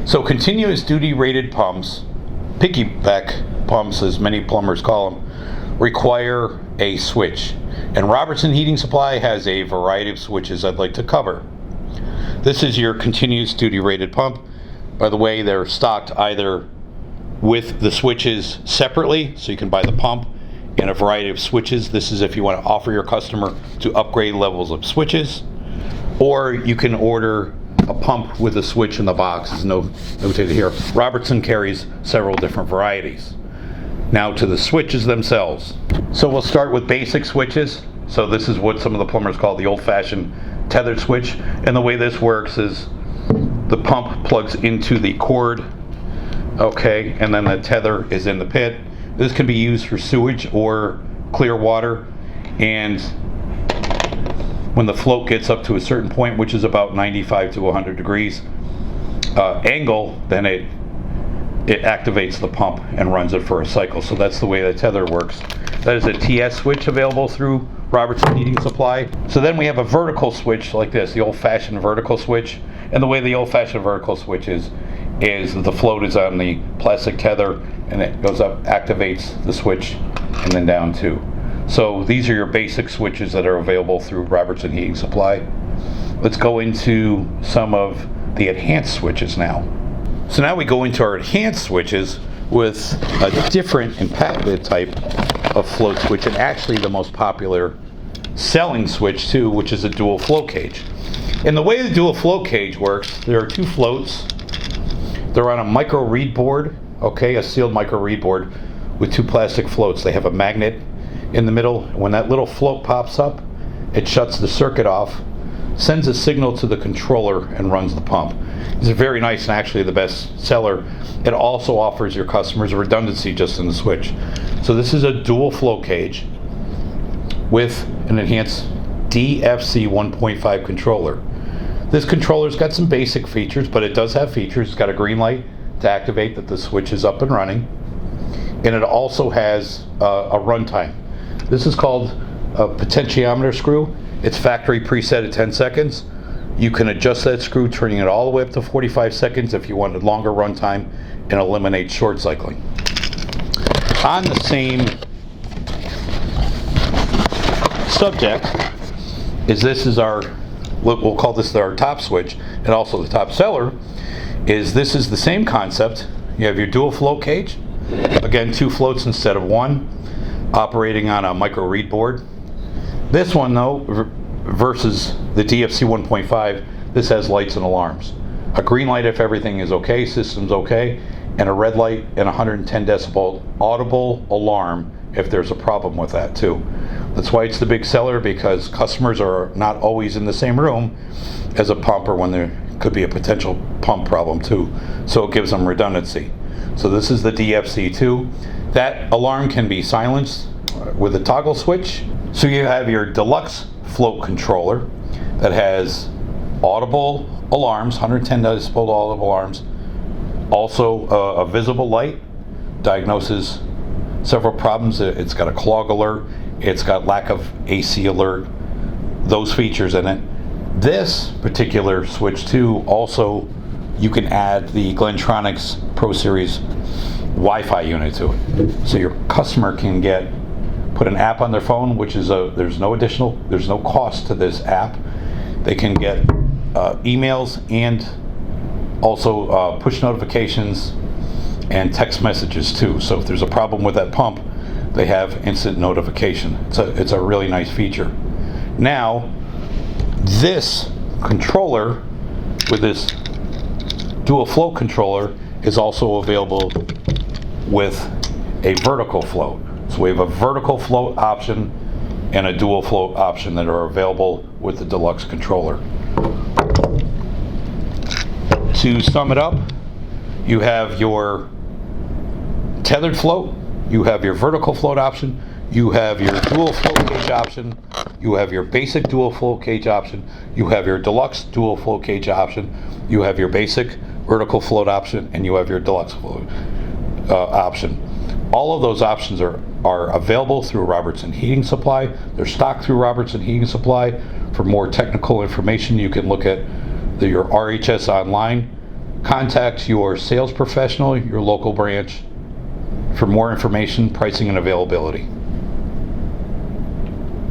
So continuous duty rated pumps, piggyback pumps as many plumbers call them, require a switch. And Robertson Heating Supply has a variety of switches I'd like to cover. This is your continuous duty rated pump. By the way, they're stocked either with the switches separately, so you can buy the pump and a variety of switches. This is if you want to offer your customer to upgrade levels of switches, or you can order a pump with a switch in the box. Is notated here. Robertson carries several different varieties. Now to the switches themselves. So we'll start with basic switches. So this is what some of the plumbers call the old-fashioned tethered switch. And the way this works is the pump plugs into the cord, okay, and then the tether is in the pit. This can be used for sewage or clear water, and when the float gets up to a certain point, which is about 95 to 100 degrees angle, then it activates the pump and runs it for a cycle. So that's the way the tether works. That is a TS switch available through Robertson Heating Supply. So then we have a vertical switch like this, the old-fashioned vertical switch. And the way the old-fashioned vertical switch is the float is on the plastic tether, and it goes up, activates the switch, and then down too. So these are your basic switches that are available through Robertson Heating Supply. Let's go into some of the enhanced switches now. So now we go into our enhanced switches with a different and patented type of float switch, and actually the most popular selling switch too, which is a dual float cage. And the way the dual float cage works, there are two floats. They're on a micro reed board, okay, a sealed micro reed board with two plastic floats. They have a magnet in the middle. When that little float pops up, it shuts the circuit off, sends a signal to the controller, and runs the pump. It's very nice and actually the best seller. It also offers your customers a redundancy just in the switch. So this is a dual float cage with an enhanced DFC 1.5 controller. This controller's got some basic features, but it does have features. It's got a green light to activate that the switch is up and running. And it also has a runtime. This is called a potentiometer screw. It's factory preset at 10 seconds. You can adjust that screw, turning it all the way up to 45 seconds if you wanted longer runtime and eliminate short cycling. On the same subject this is our, we'll call this our top switch, and also the top seller, this is the same concept. You have your dual float cage, again 2 floats instead of 1, operating on a micro reed board. This one though, versus the DFC 1.5, this has lights and alarms. A green light if everything is okay, system's okay, and a red light and 110 decibel audible alarm if there's a problem with that too. That's why it's the big seller, because customers are not always in the same room as a pumper when there could be a potential pump problem too. So it gives them redundancy. So this is the DFC2. That alarm can be silenced with a toggle switch. So you have your deluxe float controller that has audible alarms, 110 decibel audible alarms, also a visible light, diagnoses several problems. It's got a clog alert, it's got lack of AC alert, those features in it. This particular switch too, also you can add the Glentronics Pro Series Wi-Fi unit to it. So your customer can put an app on their phone, which is there's no cost to this app. They can get emails and also push notifications and text messages too. So if there's a problem with that pump, they have instant notification. It's a really nice feature. Now, this controller with this dual float controller is also available with a vertical float. So we have a vertical float option and a dual float option that are available with the deluxe controller. To sum it up, you have your tethered float, you have your vertical float option, you have your dual float cage option, you have your basic dual float cage option, you have your deluxe dual float cage option, you have your basic vertical float option, and you have your deluxe float option. All of those options are available through Robertson Heating Supply. They're stocked through Robertson Heating Supply. For more technical information, you can look at your RHS online contact your sales professional, your local branch, for more information, pricing, and availability.